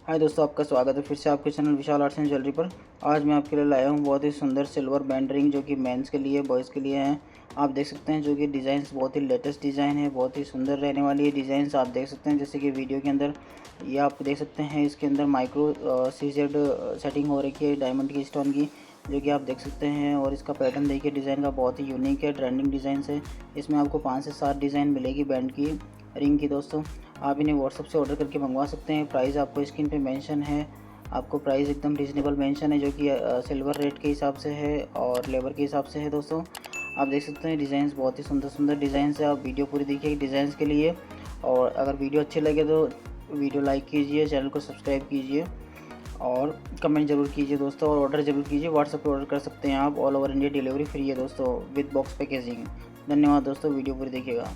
हाय दोस्तों, आपका स्वागत है फिर से आपके channel Vishal arts and jewellery पर। आज मैं आपके लिए लाया हूँ बहुत ही सुंदर सिल्वर बैंड रिंग, जो कि मेंस के लिए, बॉयज़ के लिए हैं। आप देख सकते हैं जो कि डिज़ाइंस बहुत ही लेटेस्ट डिज़ाइन है, बहुत ही सुंदर रहने वाली है डिज़ाइंस। आप देख सकते हैं जैसे कि वीडियो के अंदर ये आप देख सकते हैं, इसके अंदर माइक्रो सीजेड सेटिंग हो रखी है डायमंड की स्टोन की, जो कि आप देख सकते हैं। और इसका पैटर्न देखिए डिज़ाइन का, बहुत ही यूनिक है, ट्रेंडिंग डिज़ाइन है। इसमें आपको 5 से 7 डिज़ाइन मिलेगी बैंड की रिंग की दोस्तों। आप इन्हें व्हाट्सएप से ऑर्डर करके मंगवा सकते हैं। प्राइस आपको स्क्रीन पे मेंशन है, आपको प्राइस एकदम रीज़नेबल मेंशन है, जो कि सिल्वर रेट के हिसाब से है और लेबर के हिसाब से है दोस्तों। आप देख सकते हैं डिज़ाइंस बहुत ही सुंदर सुंदर डिज़ाइंस है। आप वीडियो पूरी देखिए डिज़ाइंस के लिए, और अगर वीडियो अच्छी लगे तो वीडियो लाइक कीजिए, चैनल को सब्सक्राइब कीजिए और कमेंट ज़रूर कीजिए दोस्तों, और ऑर्डर ज़रूर कीजिए। व्हाट्सएप पर ऑर्डर कर सकते हैं आप। All over India delivery free है दोस्तों, विद बॉक्स पैकेजिंग। धन्यवाद दोस्तों, वीडियो पूरी देखिएगा।